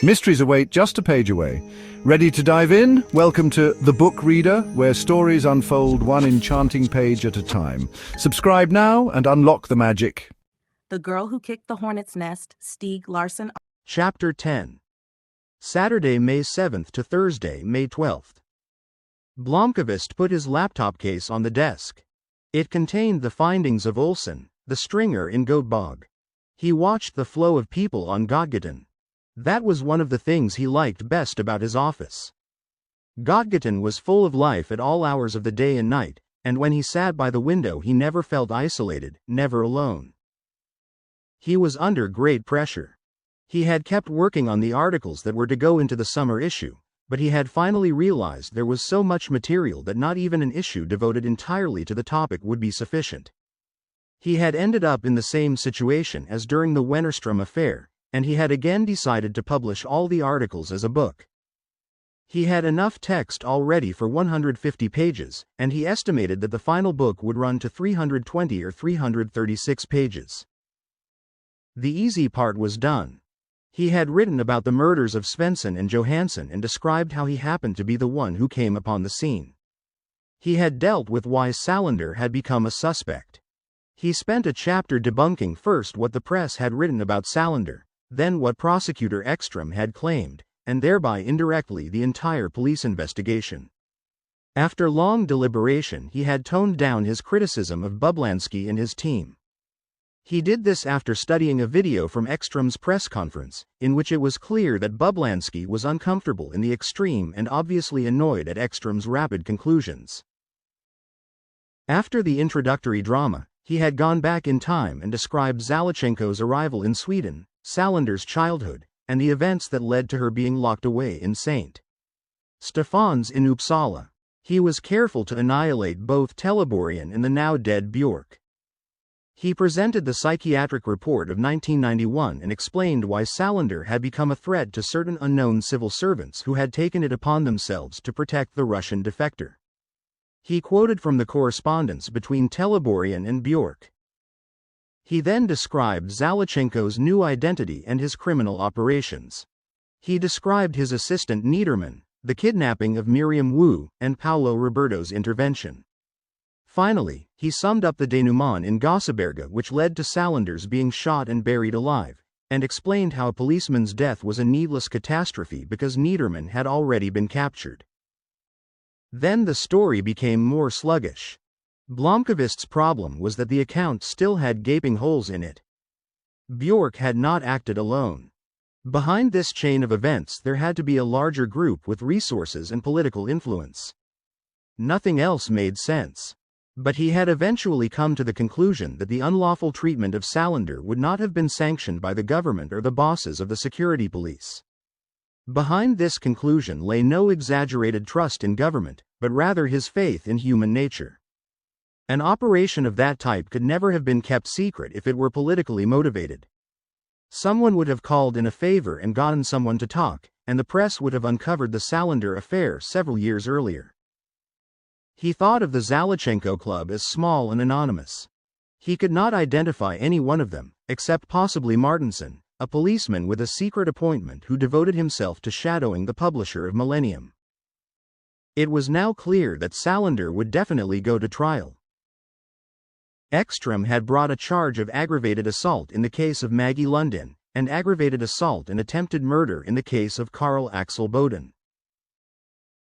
Mysteries await just a page away. Ready to dive in? Welcome to The Book Reader, where stories unfold one enchanting page at a time. Subscribe now and unlock the magic. The Girl Who Kicked the Hornet's Nest, Stieg Larsson. Chapter 10. Saturday, May 7th to Thursday, May 12th. Blomkvist put his laptop case on the desk. It contained the findings of Olsen, the stringer in Goatbog. He watched the flow of people on Godgatan. That was one of the things he liked best about his office. Godgatan was full of life at all hours of the day and night, and when he sat by the window he never felt isolated, never alone. He was under great pressure. He had kept working on the articles that were to go into the summer issue, but he had finally realized there was so much material that not even an issue devoted entirely to the topic would be sufficient. He had ended up in the same situation as during the Wennerstrom affair, and he had again decided to publish all the articles as a book. He had enough text already for 150 pages, and he estimated that the final book would run to 320 or 336 pages. The easy part was done. He had written about the murders of Svensson and Johansson and described how he happened to be the one who came upon the scene. He had dealt with why Salander had become a suspect. He spent a chapter debunking first what the press had written about Salander, then what prosecutor Ekstrom had claimed, and thereby indirectly the entire police investigation. After long deliberation he had toned down his criticism of Bublansky and his team. He did this after studying a video from Ekstrom's press conference, in which it was clear that Bublansky was uncomfortable in the extreme and obviously annoyed at Ekstrom's rapid conclusions. After the introductory drama, he had gone back in time and described Zalachenko's arrival in Sweden, Salander's childhood, and the events that led to her being locked away in St. Stefan's in Uppsala. He was careful to annihilate both Teleborian and the now-dead Björk. He presented the psychiatric report of 1991 and explained why Salander had become a threat to certain unknown civil servants who had taken it upon themselves to protect the Russian defector. He quoted from the correspondence between Teleborian and Björk. He then described Zalachenko's new identity and his criminal operations. He described his assistant Niederman, the kidnapping of Miriam Wu, and Paolo Roberto's intervention. Finally, he summed up the denouement in Gosseberga which led to Salander's being shot and buried alive, and explained how a policeman's death was a needless catastrophe because Niederman had already been captured. Then the story became more sluggish. Blomkvist's problem was that the account still had gaping holes in it. Björk had not acted alone. Behind this chain of events there had to be a larger group with resources and political influence. Nothing else made sense. But he had eventually come to the conclusion that the unlawful treatment of Salander would not have been sanctioned by the government or the bosses of the security police. Behind this conclusion lay no exaggerated trust in government, but rather his faith in human nature. An operation of that type could never have been kept secret if it were politically motivated. Someone would have called in a favor and gotten someone to talk, and the press would have uncovered the Salander affair several years earlier. He thought of the Zalachenko Club as small and anonymous. He could not identify any one of them, except possibly Martinson, a policeman with a secret appointment who devoted himself to shadowing the publisher of Millennium. It was now clear that Salander would definitely go to trial. Ekstrom had brought a charge of aggravated assault in the case of Maggie Lundin, and aggravated assault and attempted murder in the case of Karl Axel Boden.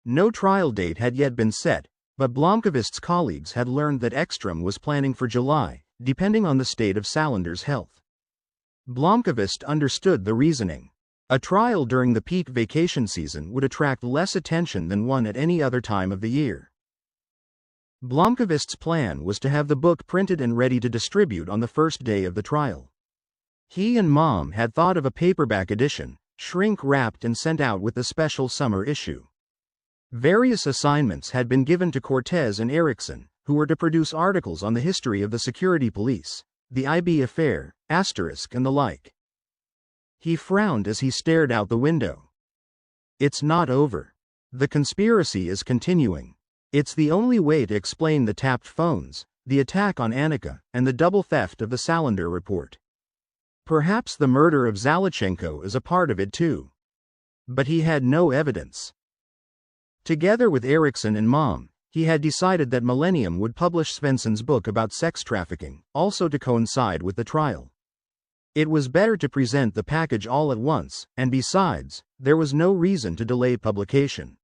No trial date had yet been set, but Blomkvist's colleagues had learned that Ekstrom was planning for July, depending on the state of Salander's health. Blomkvist understood the reasoning. A trial during the peak vacation season would attract less attention than one at any other time of the year. Blomkvist's plan was to have the book printed and ready to distribute on the first day of the trial. He and Mom had thought of a paperback edition, shrink-wrapped and sent out with the special summer issue. Various assignments had been given to Cortez and Eriksson, who were to produce articles on the history of the security police, the IB affair, asterisk and the like. He frowned as he stared out the window. It's not over. The conspiracy is continuing. It's the only way to explain the tapped phones, the attack on Annika, and the double theft of the Salander report. Perhaps the murder of Zalachenko is a part of it too. But he had no evidence. Together with Eriksson and Mom, he had decided that Millennium would publish Svensson's book about sex trafficking, also to coincide with the trial. It was better to present the package all at once, and besides, there was no reason to delay publication.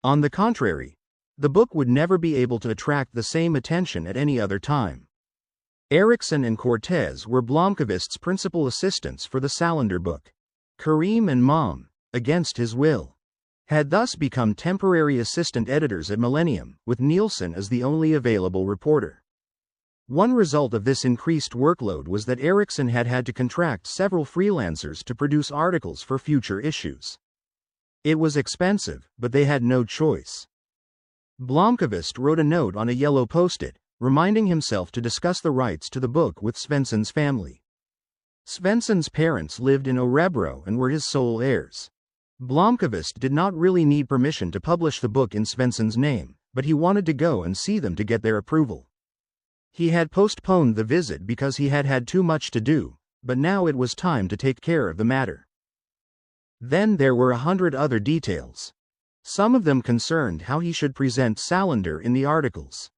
On the contrary, the book would never be able to attract the same attention at any other time. Eriksson and Cortez were Blomqvist's principal assistants for the Salander book. Karim and Mom, against his will, had thus become temporary assistant editors at Millennium, with Nielsen as the only available reporter. One result of this increased workload was that Eriksson had had to contract several freelancers to produce articles for future issues. It was expensive, but they had no choice. Blomqvist wrote a note on a yellow post-it, reminding himself to discuss the rights to the book with Svensson's family. Svensson's parents lived in Örebro and were his sole heirs. Blomqvist did not really need permission to publish the book in Svensson's name, but he wanted to go and see them to get their approval. He had postponed the visit because he had had too much to do, but now it was time to take care of the matter. Then there were 100 other details. Some of them concerned how he should present Salander in the articles.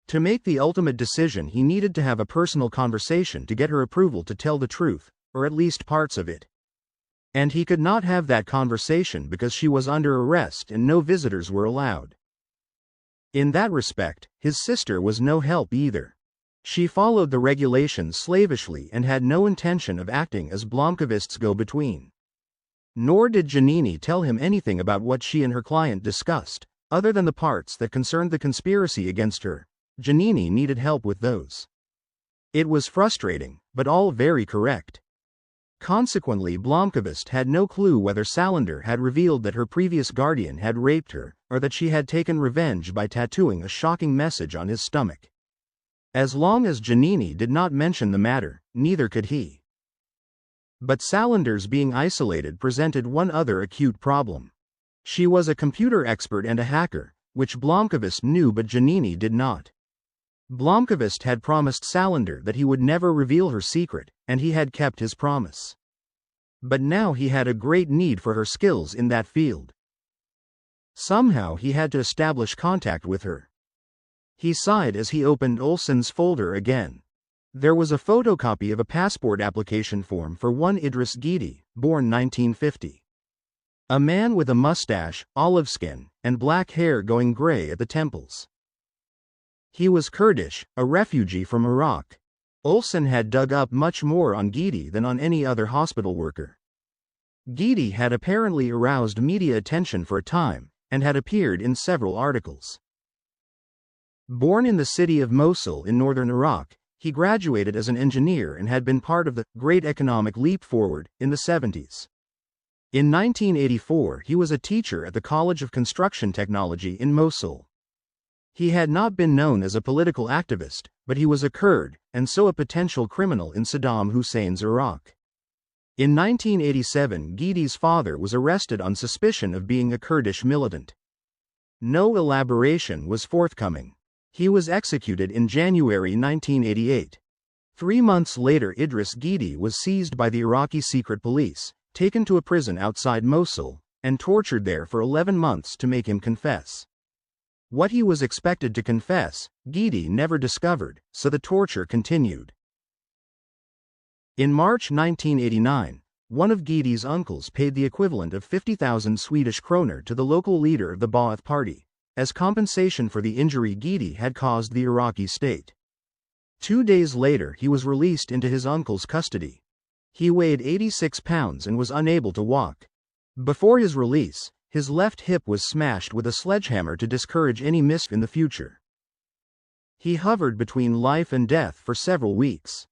To make the ultimate decision, he needed to have a personal conversation to get her approval to tell the truth, or at least parts of it. And he could not have that conversation because she was under arrest and no visitors were allowed. In that respect, his sister was no help either. She followed the regulations slavishly and had no intention of acting as Blomqvist's go-between. Nor did Giannini tell him anything about what she and her client discussed, other than the parts that concerned the conspiracy against her. Giannini needed help with those. It was frustrating, but all very correct. Consequently, Blomqvist had no clue whether Salander had revealed that her previous guardian had raped her, or that she had taken revenge by tattooing a shocking message on his stomach. As long as Giannini did not mention the matter, neither could he. But Salander's being isolated presented one other acute problem. She was a computer expert and a hacker, which Blomqvist knew but Giannini did not. Blomqvist had promised Salander that he would never reveal her secret, and he had kept his promise. But now he had a great need for her skills in that field. Somehow he had to establish contact with her. He sighed as he opened Olsson's folder again. There was a photocopy of a passport application form for one Idris Guidi, born 1950. A man with a mustache, olive skin, and black hair going gray at the temples. He was Kurdish, a refugee from Iraq. Olsson had dug up much more on Guidi than on any other hospital worker. Guidi had apparently aroused media attention for a time, and had appeared in several articles. Born in the city of Mosul in northern Iraq, he graduated as an engineer and had been part of the Great Economic Leap Forward in the 70s. In 1984, he was a teacher at the College of Construction Technology in Mosul. He had not been known as a political activist, but he was a Kurd, and so a potential criminal in Saddam Hussein's Iraq. In 1987, Guidi's father was arrested on suspicion of being a Kurdish militant. No elaboration was forthcoming. He was executed in January 1988. 3 months later, Idris Guidi was seized by the Iraqi secret police, taken to a prison outside Mosul, and tortured there for 11 months to make him confess. What he was expected to confess, Guidi never discovered, so the torture continued. In March 1989, one of Guidi's uncles paid the equivalent of 50,000 Swedish kroner to the local leader of the Ba'ath Party, as compensation for the injury Guidi had caused the Iraqi state. 2 days later, he was released into his uncle's custody. He weighed 86 pounds and was unable to walk. Before his release, his left hip was smashed with a sledgehammer to discourage any mischief in the future. He hovered between life and death for several weeks.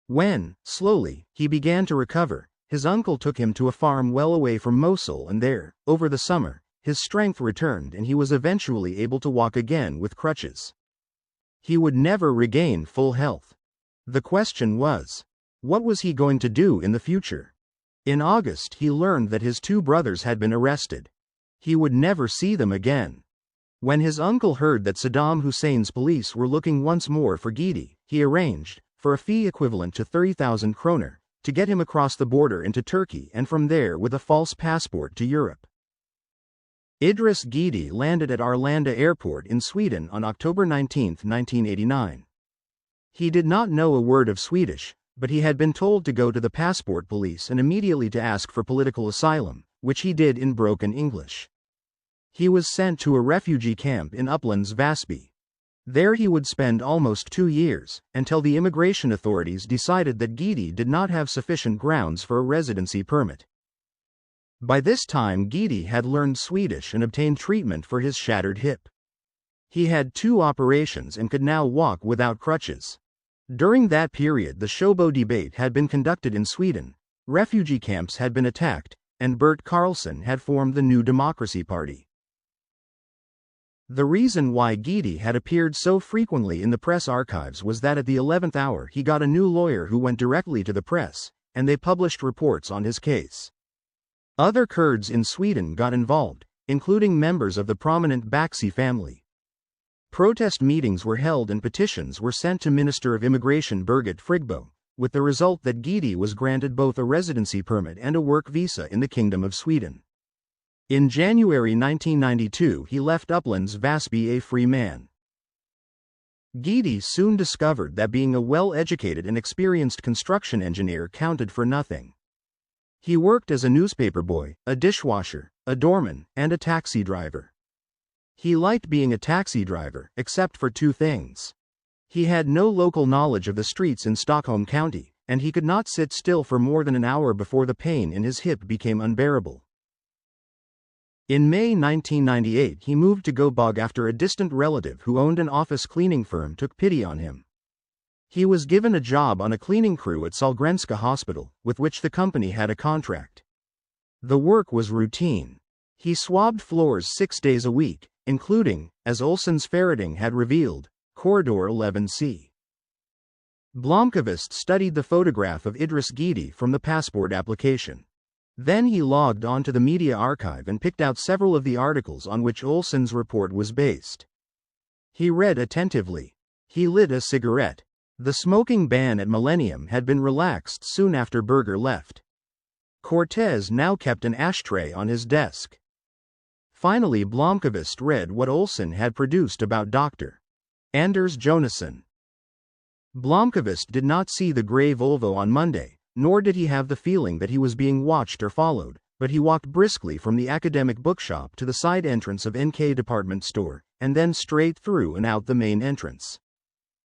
When, slowly, he began to recover, his uncle took him to a farm well away from Mosul, and there, over the summer, his strength returned and he was eventually able to walk again with crutches. He would never regain full health. The question was, what was he going to do in the future? In August, he learned that his 2 brothers had been arrested. He would never see them again. When his uncle heard that Saddam Hussein's police were looking once more for Guidi, he arranged, for a fee equivalent to 30,000 kroner, to get him across the border into Turkey and from there with a false passport to Europe. Idris Guidi landed at Arlanda Airport in Sweden on October 19, 1989. He did not know a word of Swedish, but he had been told to go to the passport police and immediately to ask for political asylum, which he did in broken English. He was sent to a refugee camp in Upplands Väsby. There he would spend almost 2 years, until the immigration authorities decided that Guidi did not have sufficient grounds for a residency permit. By this time Guidi had learned Swedish and obtained treatment for his shattered hip. He had 2 operations and could now walk without crutches. During that period the Sjöbo debate had been conducted in Sweden, refugee camps had been attacked, and Bert Karlsson had formed the New Democracy Party. The reason why Guidi had appeared so frequently in the press archives was that at the 11th hour he got a new lawyer who went directly to the press, and they published reports on his case. Other Kurds in Sweden got involved, including members of the prominent Baxi family. Protest meetings were held and petitions were sent to Minister of Immigration Birgit Friggebo, with the result that Guidi was granted both a residency permit and a work visa in the Kingdom of Sweden. In January 1992 he left Upplands Väsby a free man. Guidi soon discovered that being a well-educated and experienced construction engineer counted for nothing. He worked as a newspaper boy, a dishwasher, a doorman, and a taxi driver. He liked being a taxi driver, except for 2 things. He had no local knowledge of the streets in Stockholm County, and he could not sit still for more than an hour before the pain in his hip became unbearable. In May 1998 he moved to Göteborg after a distant relative who owned an office cleaning firm took pity on him. He was given a job on a cleaning crew at Sahlgrenska Hospital, with which the company had a contract. The work was routine. He swabbed floors 6 days a week, including, as Olsson's ferreting had revealed, Corridor 11C. Blomqvist studied the photograph of Idris Guidi from the passport application. Then he logged onto the media archive and picked out several of the articles on which Olsson's report was based. He read attentively. He lit a cigarette. The smoking ban at Millennium had been relaxed soon after Berger left. Cortez now kept an ashtray on his desk. Finally Blomqvist read what Olsson had produced about Dr. Anders Jonasson. Blomqvist did not see the grey Volvo on Monday, nor did he have the feeling that he was being watched or followed, but he walked briskly from the academic bookshop to the side entrance of NK department store, and then straight through and out the main entrance.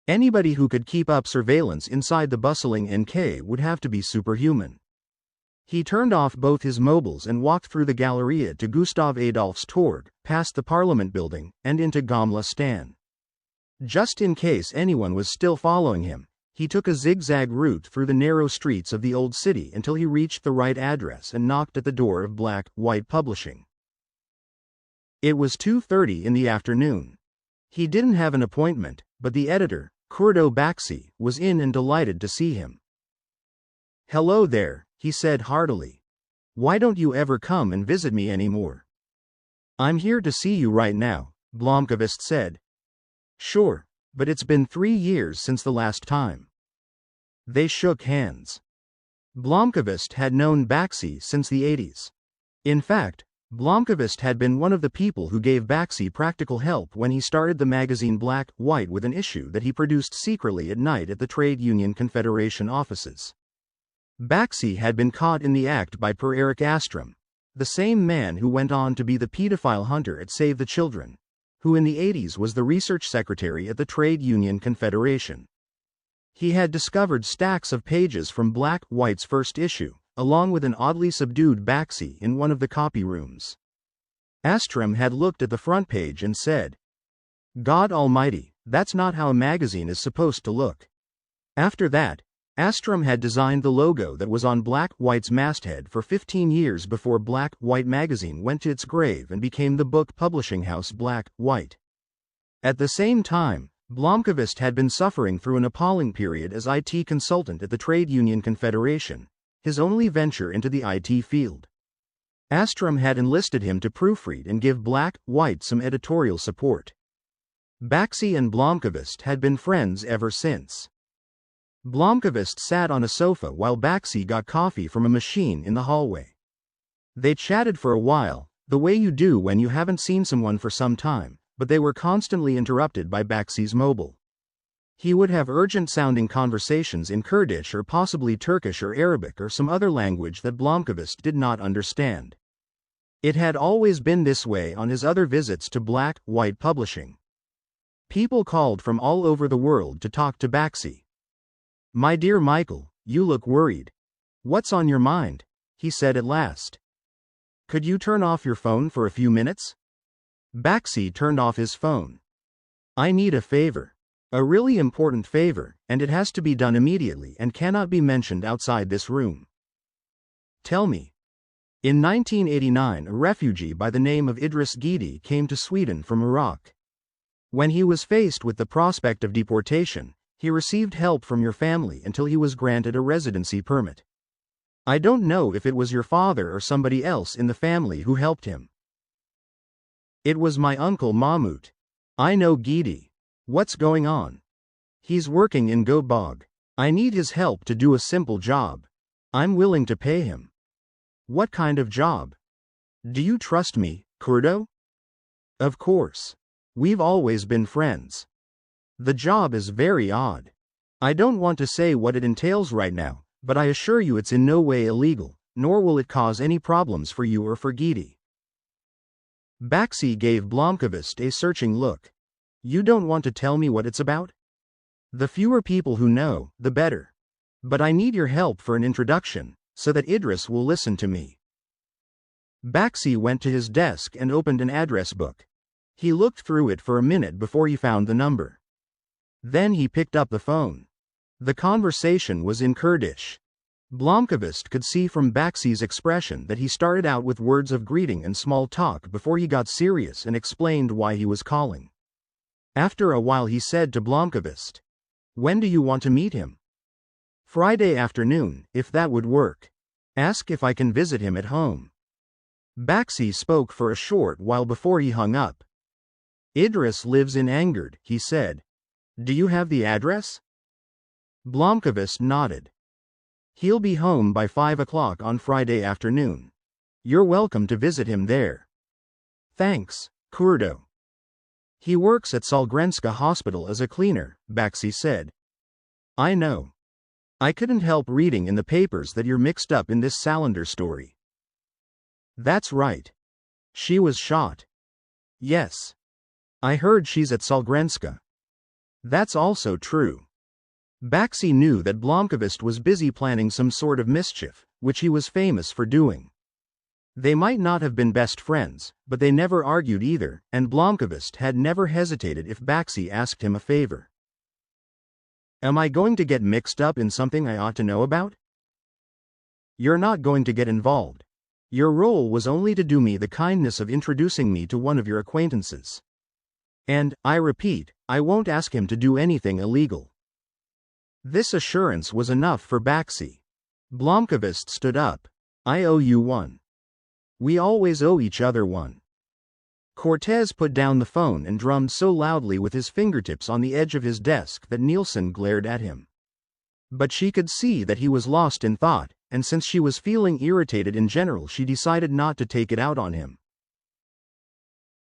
Anybody who could keep up surveillance inside the bustling NK would have to be superhuman. He turned off both his mobiles and walked through the Galleria to Gustav Adolfs Torg, past the Parliament building, and into Gamla stan. Just in case anyone was still following him, he took a zigzag route through the narrow streets of the old city until he reached the right address and knocked at the door of Black, White Publishing. It was 2:30 in the afternoon. He didn't have an appointment, but the editor, Kurdo Baxi, was in and delighted to see him. "Hello there," he said heartily. "Why don't you ever come and visit me anymore?" "I'm here to see you right now," Blomqvist said. "Sure, but it's been 3 years since the last time." They shook hands. Blomqvist had known Baxi since the 80s. In fact, Blomqvist had been one of the people who gave Baxi practical help when he started the magazine Black, White with an issue that he produced secretly at night at the Trade Union Confederation offices. Baxi had been caught in the act by Per-Erik Åström, the same man who went on to be the pedophile hunter at Save the Children, who in the 80s was the research secretary at the Trade Union Confederation. He had discovered stacks of pages from Black, White's first issue, along with an oddly subdued Baxi in one of the copy rooms. Åström had looked at the front page and said, "God Almighty, that's not how a magazine is supposed to look." After that, Åström had designed the logo that was on Black, White's masthead for 15 years before Black, White magazine went to its grave and became the book publishing house Black, White. At the same time, Blomqvist had been suffering through an appalling period as IT consultant at the Trade Union Confederation, his only venture into the IT field. Åström had enlisted him to proofread and give Black, White some editorial support. Baxi and Blomqvist had been friends ever since. Blomkvist sat on a sofa while Baxi got coffee from a machine in the hallway. They chatted for a while, the way you do when you haven't seen someone for some time, but they were constantly interrupted by Baxi's mobile. He would have urgent-sounding conversations in Kurdish or possibly Turkish or Arabic or some other language that Blomkvist did not understand. It had always been this way on his other visits to Black, White Publishing. People called from all over the world to talk to Baxi. "My dear Michael, you look worried. What's on your mind?" he said at last. "Could you turn off your phone for a few minutes?" Baxi turned off his phone. "I need a favor. A really important favor, and it has to be done immediately and cannot be mentioned outside this room." "Tell me." In 1989, a refugee by the name of Idris Guidi came to Sweden from Iraq. When he was faced with the prospect of deportation, he received help from your family until he was granted a residency permit. I don't know if it was your father or somebody else in the family who helped him. "It was my uncle Mahmoud. I know Guidi. What's going on?" "He's working in Gothenburg. I need his help to do a simple job. I'm willing to pay him." "What kind of job?" "Do you trust me, Kurdo?" "Of course. We've always been friends." "The job is very odd. I don't want to say what it entails right now, but I assure you it's in no way illegal, nor will it cause any problems for you or for Guidi." Baxi gave Blomkvist a searching look. "You don't want to tell me what it's about?" "The fewer people who know, the better. But I need your help for an introduction, so that Idris will listen to me." Baxi went to his desk and opened an address book. He looked through it for a minute before he found the number. Then he picked up the phone. The conversation was in Kurdish. Blomkvist could see from Baxi's expression that he started out with words of greeting and small talk before he got serious and explained why he was calling. After a while he said to Blomkvist, "When do you want to meet him?" "Friday afternoon, if that would work. Ask if I can visit him at home." Baxi spoke for a short while before he hung up. "Idris lives in Angerd," he said. "Do you have the address?" Blomkvist nodded. "He'll be home by 5 o'clock on Friday afternoon. You're welcome to visit him there." "Thanks, Kurdo." "He works at Sahlgrenska Hospital as a cleaner," Baxi said. "I know. I couldn't help reading in the papers that you're mixed up in this Salander story." "That's right. She was shot." "Yes. I heard she's at Sahlgrenska." "That's also true." Baxi knew that Blomkvist was busy planning some sort of mischief, which he was famous for doing. They might not have been best friends, but they never argued either, and Blomkvist had never hesitated if Baxi asked him a favor. "Am I going to get mixed up in something I ought to know about?" "You're not going to get involved. Your role was only to do me the kindness of introducing me to one of your acquaintances. And, I repeat, I won't ask him to do anything illegal." This assurance was enough for Baxi. Blomkvist stood up. "I owe you one. We always owe each other one." Cortez put down the phone and drummed so loudly with his fingertips on the edge of his desk that Nielsen glared at him. But she could see that he was lost in thought, and since she was feeling irritated in general, she decided not to take it out on him.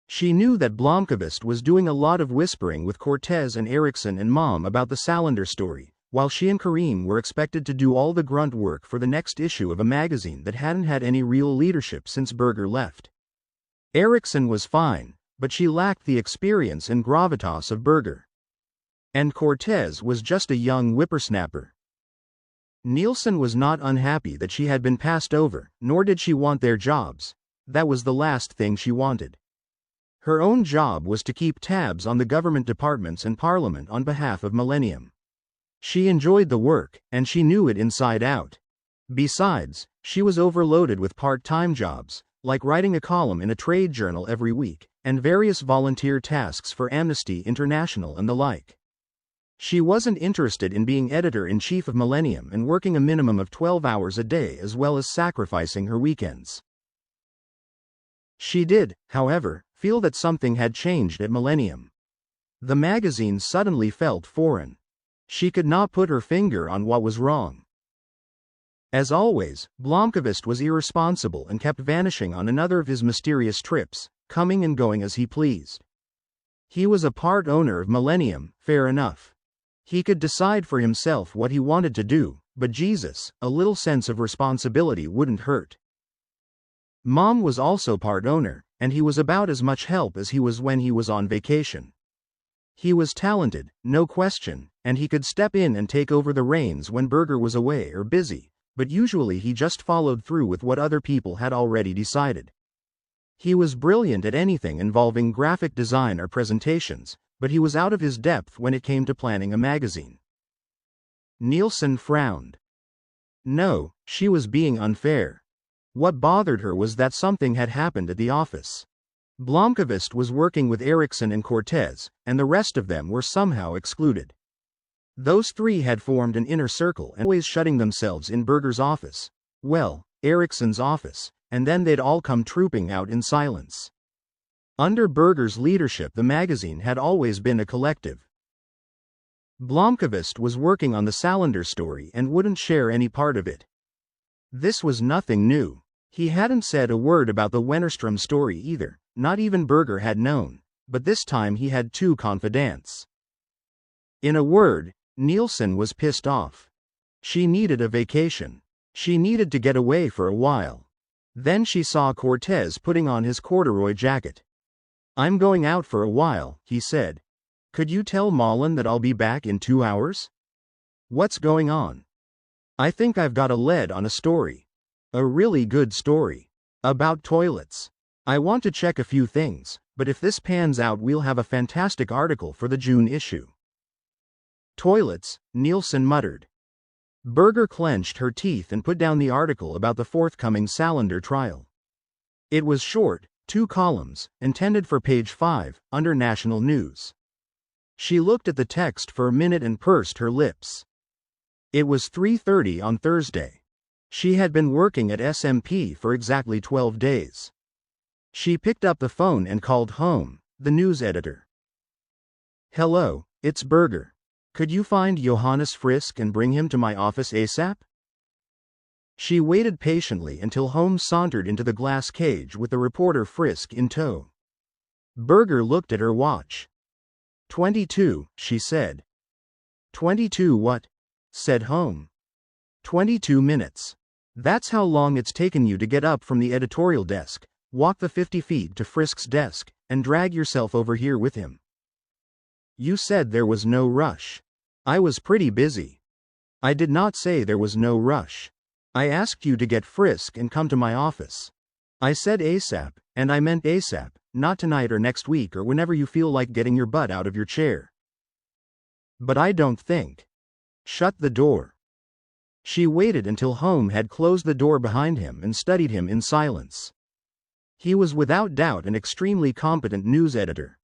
She knew that Blomkvist was doing a lot of whispering with Cortez and Eriksson and Mom about the Salander story, while she and Kareem were expected to do all the grunt work for the next issue of a magazine that hadn't had any real leadership since Berger left. Eriksson was fine, but she lacked the experience and gravitas of Berger. And Cortez was just a young whippersnapper. Nielsen was not unhappy that she had been passed over, nor did she want their jobs. That was the last thing she wanted. Her own job was to keep tabs on the government departments and Parliament on behalf of Millennium. She enjoyed the work, and she knew it inside out. Besides, she was overloaded with part-time jobs, like writing a column in a trade journal every week, and various volunteer tasks for Amnesty International and the like. She wasn't interested in being editor-in-chief of Millennium and working a minimum of 12 hours a day as well as sacrificing her weekends. She did, however, feel that something had changed at Millennium. The magazine suddenly felt foreign. She could not put her finger on what was wrong. As always, Blomkvist was irresponsible and kept vanishing on another of his mysterious trips, coming and going as he pleased. He was a part owner of Millennium, fair enough. He could decide for himself what he wanted to do, but Jesus, a little sense of responsibility wouldn't hurt. Mom was also part owner, and he was about as much help as he was when he was on vacation. He was talented, no question, and he could step in and take over the reins when Berger was away or busy, but usually he just followed through with what other people had already decided. He was brilliant at anything involving graphic design or presentations, but he was out of his depth when it came to planning a magazine. Nielsen frowned. No, she was being unfair. What bothered her was that something had happened at the office. Blomkvist was working with Eriksson and Cortez, and the rest of them were somehow excluded. Those three had formed an inner circle and always shutting themselves in Berger's office. Well, Eriksson's office, and then they'd all come trooping out in silence. Under Berger's leadership, the magazine had always been a collective. Blomkvist was working on the Salander story and wouldn't share any part of it. This was nothing new. He hadn't said a word about the Wennerstrom story either, not even Berger had known, but this time he had two confidants. In a word, Nielsen was pissed off. She needed a vacation. She needed to get away for a while. Then she saw Cortez putting on his corduroy jacket. "I'm going out for a while," he said. "Could you tell Malin that I'll be back in 2 hours?" "What's going on?" "I think I've got a lead on a story. A really good story. About toilets. I want to check a few things, but if this pans out we'll have a fantastic article for the June issue." "Toilets," Nielsen muttered. Berger clenched her teeth and put down the article about the forthcoming Salander trial. It was short, 2 columns, intended for page 5, under national news. She looked at the text for a minute and pursed her lips. It was 3:30 on Thursday. She had been working at SMP for exactly 12 days. She picked up the phone and called home, the news editor. "Hello, it's Berger. Could you find Johannes Frisk and bring him to my office ASAP?" She waited patiently until Holmes sauntered into the glass cage with the reporter Frisk in tow. Berger looked at her watch. 22, she said. 22 what? Said Holmes. 22 minutes. That's how long it's taken you to get up from the editorial desk, walk the 50 feet to Frisk's desk, and drag yourself over here with him. You said there was no rush. I was pretty busy. I did not say there was no rush. I asked you to get Frisk and come to my office. I said ASAP, and I meant ASAP, not tonight or next week or whenever you feel like getting your butt out of your chair. But I don't think. Shut the door. She waited until Holmes had closed the door behind him and studied him in silence. He was without doubt an extremely competent news editor.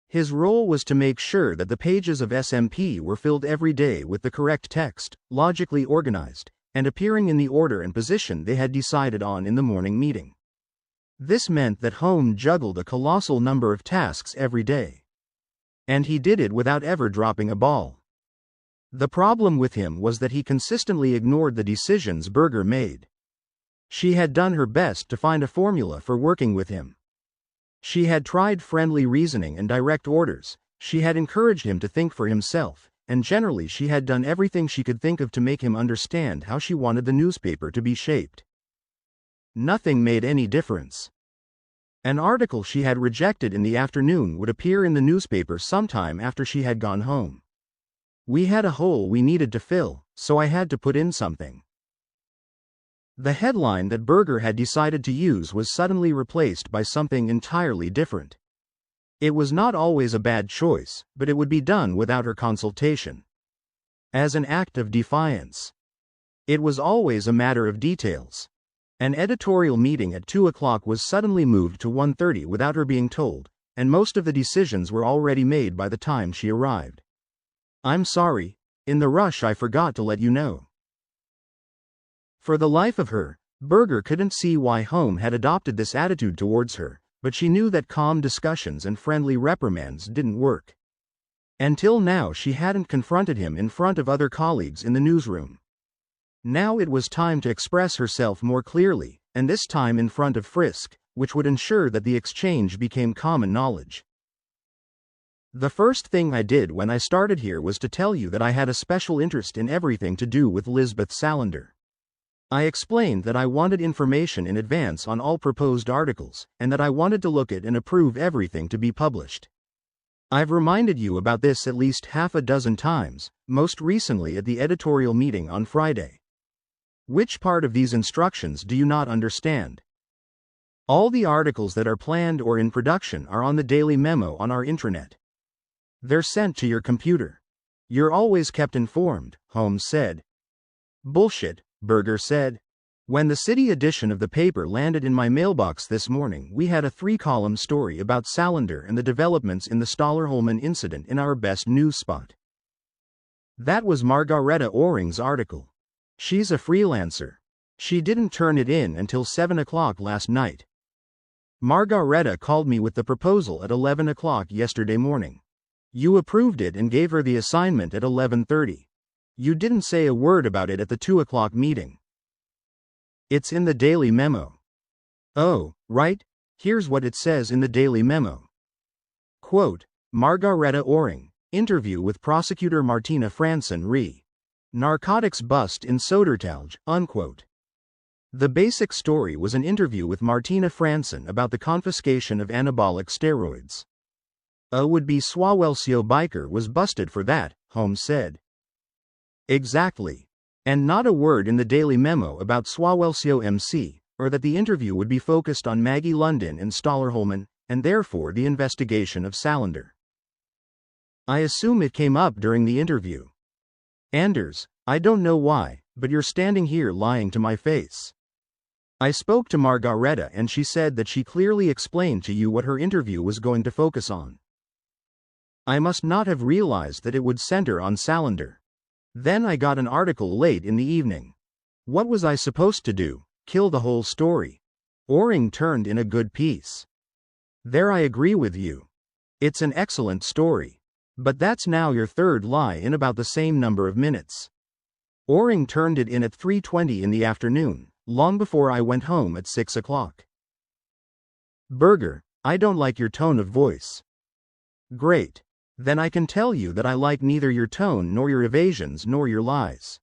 His role was to make sure that the pages of SMP were filled every day with the correct text, logically organized, and appearing in the order and position they had decided on in the morning meeting. This meant that Holmes juggled a colossal number of tasks every day. And he did it without ever dropping a ball. The problem with him was that he consistently ignored the decisions Berger made. She had done her best to find a formula for working with him. She had tried friendly reasoning and direct orders, she had encouraged him to think for himself, and generally she had done everything she could think of to make him understand how she wanted the newspaper to be shaped. Nothing made any difference. An article she had rejected in the afternoon would appear in the newspaper sometime after she had gone home. We had a hole we needed to fill, so I had to put in something. The headline that Berger had decided to use was suddenly replaced by something entirely different. It was not always a bad choice, but it would be done without her consultation. As an act of defiance. It was always a matter of details. An editorial meeting at 2 o'clock was suddenly moved to 1:30 without her being told, and most of the decisions were already made by the time she arrived. I'm sorry, in the rush I forgot to let you know. For the life of her, Berger couldn't see why Holmes had adopted this attitude towards her, but she knew that calm discussions and friendly reprimands didn't work. Until now she hadn't confronted him in front of other colleagues in the newsroom. Now it was time to express herself more clearly, and this time in front of Frisk, which would ensure that the exchange became common knowledge. The first thing I did when I started here was to tell you that I had a special interest in everything to do with Lisbeth Salander. I explained that I wanted information in advance on all proposed articles, and that I wanted to look at and approve everything to be published. I've reminded you about this at least half a dozen times, most recently at the editorial meeting on Friday. Which part of these instructions do you not understand? All the articles that are planned or in production are on the daily memo on our intranet. They're sent to your computer. You're always kept informed, Holmes said. Bullshit, Berger said. When the city edition of the paper landed in my mailbox this morning, we had a 3-column story about Salander and the developments in the Stallerholmen incident in our best news spot. That was Margareta Oring's article. She's a freelancer. She didn't turn it in until 7 o'clock last night. Margareta called me with the proposal at 11 o'clock yesterday morning. You approved it and gave her the assignment at 11:30. You didn't say a word about it at the 2 o'clock meeting. It's in the Daily Memo. Oh, right, here's what it says in the Daily Memo. Quote, Margareta Oring, interview with prosecutor Martina Fransson re. Narcotics bust in Södertälje, unquote. The basic story was an interview with Martina Fransson about the confiscation of anabolic steroids. A would-be Swawelsio biker was busted for that, Holmes said. Exactly. And not a word in the Daily Memo about Swawelsio MC, or that the interview would be focused on Maggie London and Stallerholmen, and therefore the investigation of Salander. I assume it came up during the interview. Anders, I don't know why, but you're standing here lying to my face. I spoke to Margareta and she said that she clearly explained to you what her interview was going to focus on. I must not have realized that it would center on Salander. Then I got an article late in the evening. What was I supposed to do? Kill the whole story? Oring turned in a good piece. There I agree with you. It's an excellent story. But that's now your third lie in about the same number of minutes. Oring turned it in at 3:20 in the afternoon, long before I went home at 6 o'clock. Berger, I don't like your tone of voice. Great. Then I can tell you that I like neither your tone nor your evasions nor your lies.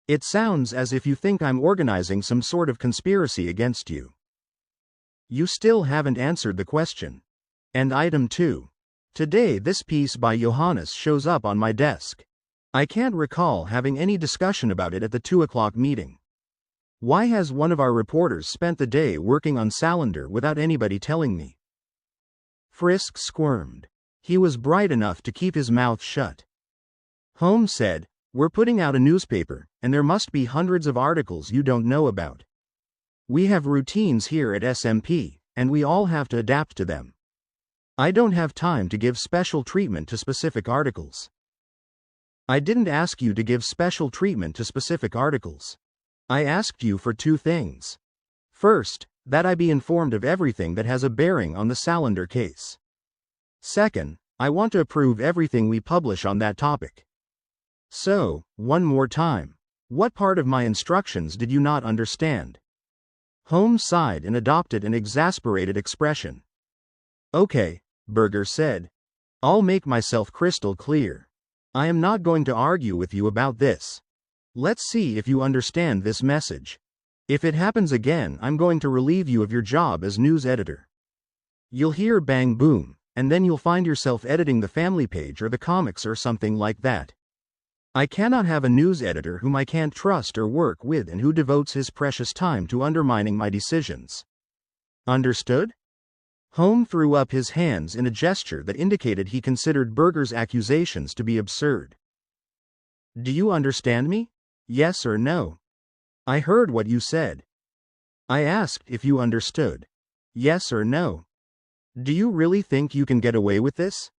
It sounds as if you think I'm organizing some sort of conspiracy against you. You still haven't answered the question. And item 2. Today this piece by Johannes shows up on my desk. I can't recall having any discussion about it at the 2 o'clock meeting. Why has one of our reporters spent the day working on Salander without anybody telling me? Frisk squirmed. He was bright enough to keep his mouth shut. Holmes said, We're putting out a newspaper, and there must be hundreds of articles you don't know about. We have routines here at SMP, and we all have to adapt to them. I don't have time to give special treatment to specific articles. I didn't ask you to give special treatment to specific articles. I asked you for 2 things. First, that I be informed of everything that has a bearing on the Salander case. Second, I want to approve everything we publish on that topic. So, one more time, what part of my instructions did you not understand? Holmes sighed and adopted an exasperated expression. Okay, Berger said. I'll make myself crystal clear. I am not going to argue with you about this. Let's see if you understand this message. If it happens again, I'm going to relieve you of your job as news editor. You'll hear bang boom, and then you'll find yourself editing the family page or the comics or something like that. I cannot have a news editor whom I can't trust or work with and who devotes his precious time to undermining my decisions. Understood? Holmes threw up his hands in a gesture that indicated he considered Berger's accusations to be absurd. Do you understand me? Yes or no? I heard what you said. I asked if you understood. Yes or no? Do you really think you can get away with this?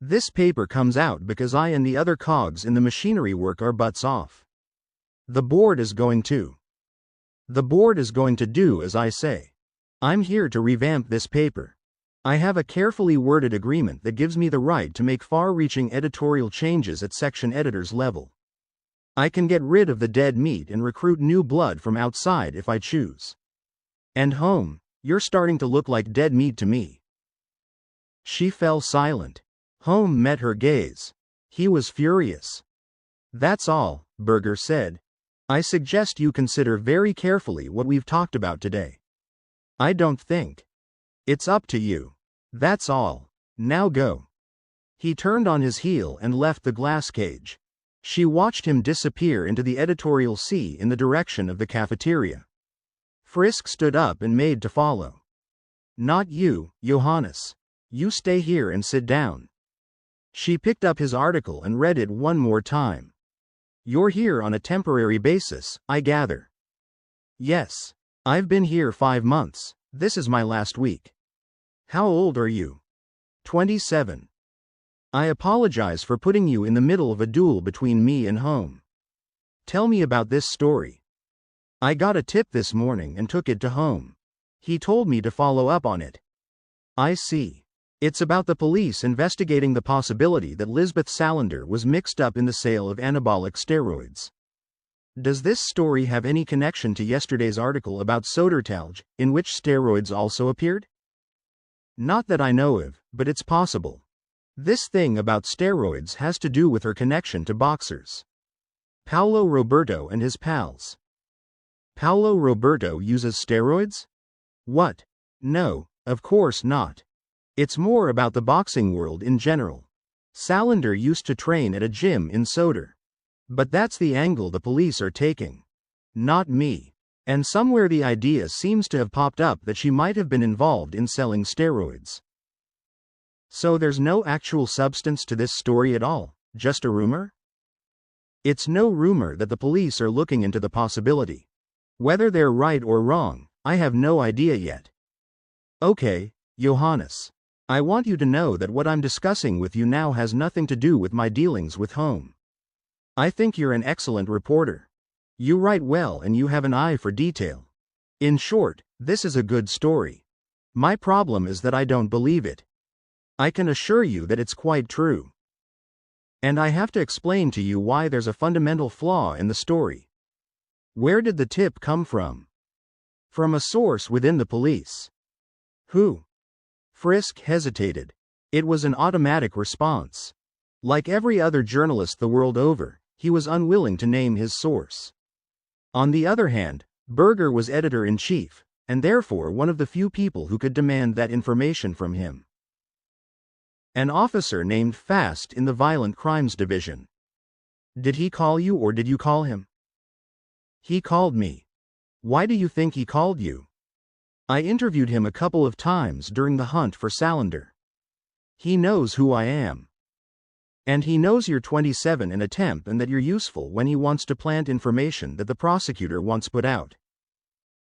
This paper comes out because I and the other cogs in the machinery work our butts off. The board is going to. The board is going to do as I say. I'm here to revamp this paper. I have a carefully worded agreement that gives me the right to make far-reaching editorial changes at section editor's level. I can get rid of the dead meat and recruit new blood from outside if I choose. And home, you're starting to look like dead meat to me. She fell silent. Home met her gaze. He was furious. That's all, Berger said. I suggest you consider very carefully what we've talked about today. I don't think. It's up to you. That's all. Now go. He turned on his heel and left the glass cage. She watched him disappear into the editorial sea in the direction of the cafeteria. Frisk stood up and made to follow. Not you, Johannes. You stay here and sit down. She picked up his article and read it one more time. You're here on a temporary basis, I gather. Yes. I've been here 5 months. This is my last week. How old are you? 27. I apologize for putting you in the middle of a duel between me and home. Tell me about this story. I got a tip this morning and took it to home. He told me to follow up on it. I see. It's about the police investigating the possibility that Lisbeth Salander was mixed up in the sale of anabolic steroids. Does this story have any connection to yesterday's article about Sodertalge, in which steroids also appeared? Not that I know of, but it's possible. This thing about steroids has to do with her connection to boxers. Paolo Roberto and his pals. Paolo Roberto uses steroids? What? No, of course not. It's more about the boxing world in general. Salander used to train at a gym in Soder. But that's the angle the police are taking. Not me. And somewhere the idea seems to have popped up that she might have been involved in selling steroids. So there's no actual substance to this story at all, just a rumor? It's no rumor that the police are looking into the possibility. Whether they're right or wrong, I have no idea yet. Okay, Johannes. I want you to know that what I'm discussing with you now has nothing to do with my dealings with home. I think you're an excellent reporter. You write well and you have an eye for detail. In short, this is a good story. My problem is that I don't believe it. I can assure you that it's quite true. And I have to explain to you why there's a fundamental flaw in the story. Where did the tip come from? From a source within the police. Who? Frisk hesitated. It was an automatic response. Like every other journalist the world over, he was unwilling to name his source. On the other hand, Berger was editor-in-chief, and therefore one of the few people who could demand that information from him. An officer named Fast in the Violent Crimes Division. Did he call you or did you call him? He called me. Why do you think he called you? I interviewed him a couple of times during the hunt for Salander. He knows who I am. And he knows you're 27 and a temp and that you're useful when he wants to plant information that the prosecutor wants put out.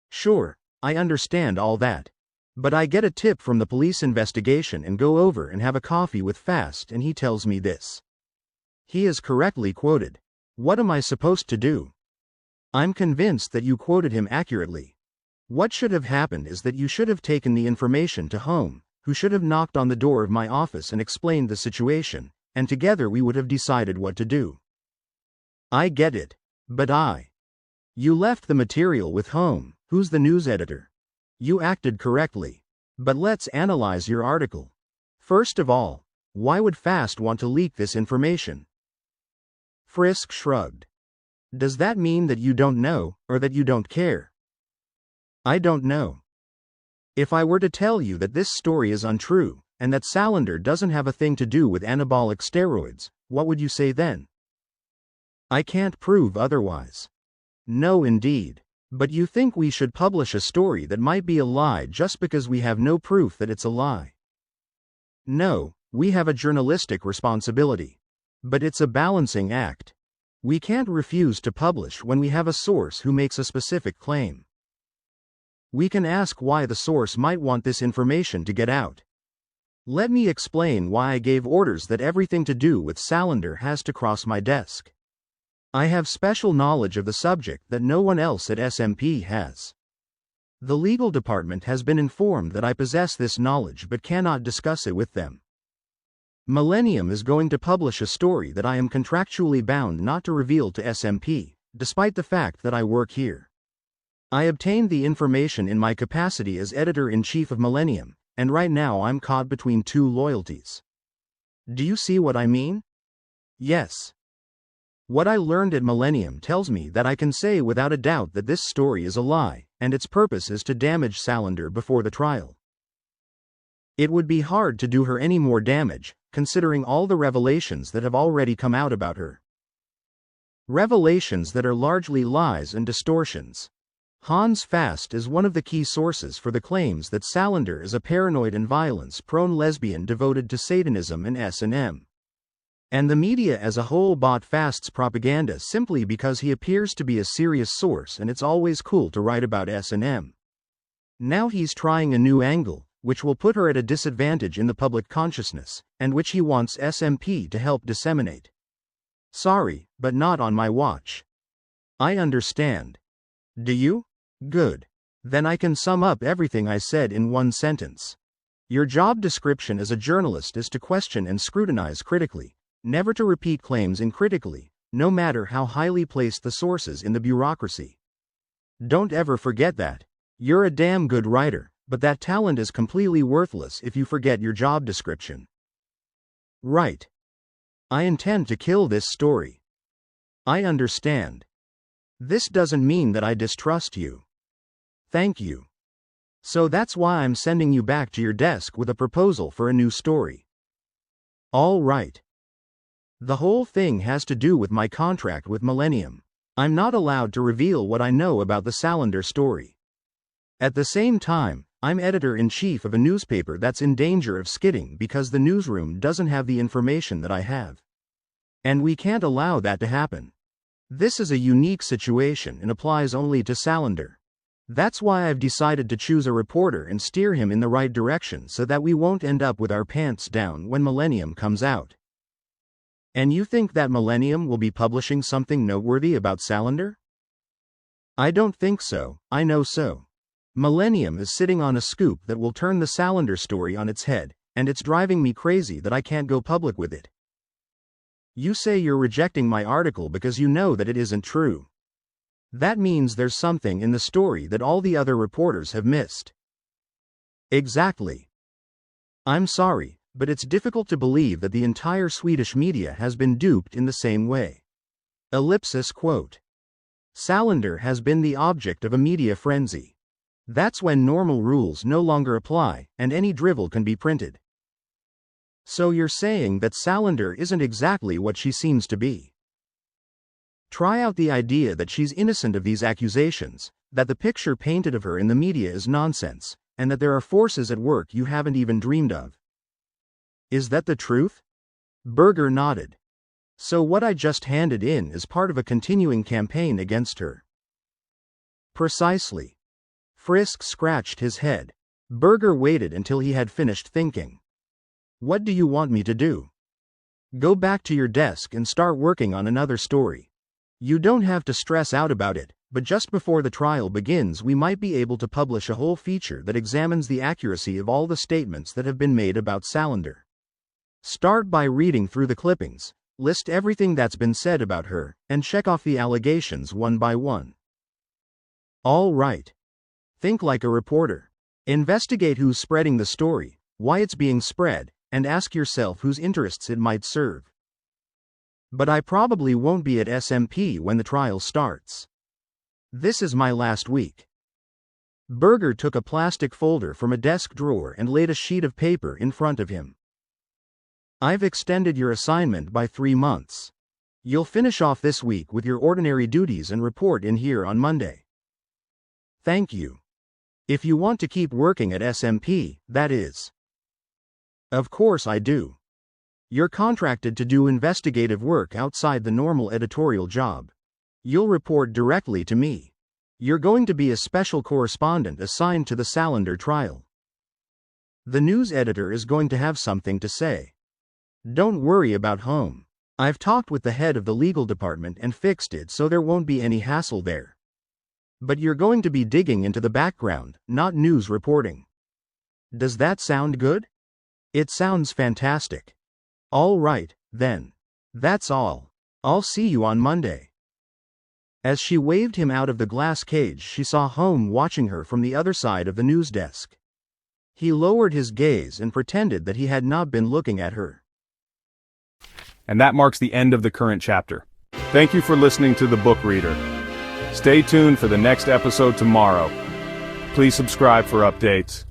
Sure, I understand all that. But I get a tip from the police investigation and go over and have a coffee with Fast and he tells me this. He is correctly quoted. What am I supposed to do? I'm convinced that you quoted him accurately. What should have happened is that you should have taken the information to home, who should have knocked on the door of my office and explained the situation, and together we would have decided what to do. I get it. But You left the material with home, who's the news editor. You acted correctly. But let's analyze your article. First of all, why would Fast want to leak this information? Frisk shrugged. Does that mean that you don't know, or that you don't care? I don't know. If I were to tell you that this story is untrue, and that Salander doesn't have a thing to do with anabolic steroids, what would you say then? I can't prove otherwise. No indeed. But you think we should publish a story that might be a lie just because we have no proof that it's a lie? No, we have a journalistic responsibility. But it's a balancing act. We can't refuse to publish when we have a source who makes a specific claim. We can ask why the source might want this information to get out. Let me explain why I gave orders that everything to do with Salander has to cross my desk. I have special knowledge of the subject that no one else at SMP has. The legal department has been informed that I possess this knowledge but cannot discuss it with them. Millennium is going to publish a story that I am contractually bound not to reveal to SMP, despite the fact that I work here. I obtained the information in my capacity as editor-in-chief of Millennium, and right now I'm caught between two loyalties. Do you see what I mean? Yes. What I learned at Millennium tells me that I can say without a doubt that this story is a lie, and its purpose is to damage Salander before the trial. It would be hard to do her any more damage, considering all the revelations that have already come out about her. Revelations that are largely lies and distortions. Hans Fast is one of the key sources for the claims that Salander is a paranoid and violence-prone lesbian devoted to Satanism and S&M. And the media as a whole bought Fast's propaganda simply because he appears to be a serious source and it's always cool to write about S&M. Now he's trying a new angle, which will put her at a disadvantage in the public consciousness, and which he wants SMP to help disseminate. Sorry, but not on my watch. I understand. Do you? Good. Then I can sum up everything I said in one sentence. Your job description as a journalist is to question and scrutinize critically, never to repeat claims uncritically, no matter how highly placed the sources in the bureaucracy. Don't ever forget that. You're a damn good writer, but that talent is completely worthless if you forget your job description. Right. I intend to kill this story. I understand. This doesn't mean that I distrust you. Thank you. So that's why I'm sending you back to your desk with a proposal for a new story. All right. The whole thing has to do with my contract with Millennium. I'm not allowed to reveal what I know about the Salander story. At the same time, I'm editor-in-chief of a newspaper that's in danger of skidding because the newsroom doesn't have the information that I have. And we can't allow that to happen. This is a unique situation and applies only to Salander. That's why I've decided to choose a reporter and steer him in the right direction so that we won't end up with our pants down when Millennium comes out. And you think that Millennium will be publishing something noteworthy about Salander? I don't think so, I know so. Millennium is sitting on a scoop that will turn the Salander story on its head, and it's driving me crazy that I can't go public with it. You say you're rejecting my article because you know that it isn't true. That means there's something in the story that all the other reporters have missed. Exactly. I'm sorry, but it's difficult to believe that the entire Swedish media has been duped in the same way. Ellipsis quote. Salander has been the object of a media frenzy. That's when normal rules no longer apply, and any drivel can be printed. So you're saying that Salander isn't exactly what she seems to be. Try out the idea that she's innocent of these accusations, that the picture painted of her in the media is nonsense, and that there are forces at work you haven't even dreamed of. Is that the truth? Berger nodded. So what I just handed in is part of a continuing campaign against her. Precisely. Frisk scratched his head. Berger waited until he had finished thinking. What do you want me to do? Go back to your desk and start working on another story. You don't have to stress out about it, but just before the trial begins we might be able to publish a whole feature that examines the accuracy of all the statements that have been made about Salander. Start by reading through the clippings, list everything that's been said about her, and check off the allegations one by one. All right. Think like a reporter. Investigate who's spreading the story, why it's being spread, and ask yourself whose interests it might serve. But I probably won't be at SMP when the trial starts. This is my last week. Berger took a plastic folder from a desk drawer and laid a sheet of paper in front of him. I've extended your assignment by 3 months. You'll finish off this week with your ordinary duties and report in here on Monday. Thank you. If you want to keep working at SMP, that is. Of course I do. You're contracted to do investigative work outside the normal editorial job. You'll report directly to me. You're going to be a special correspondent assigned to the Salander trial. The news editor is going to have something to say. Don't worry about home. I've talked with the head of the legal department and fixed it so there won't be any hassle there. But you're going to be digging into the background, not news reporting. Does that sound good? It sounds fantastic. All right, then. That's all. I'll see you on Monday. As she waved him out of the glass cage, she saw Home watching her from the other side of the news desk. He lowered his gaze and pretended that he had not been looking at her. And that marks the end of the current chapter. Thank you for listening to The Book Reader. Stay tuned for the next episode tomorrow. Please subscribe for updates.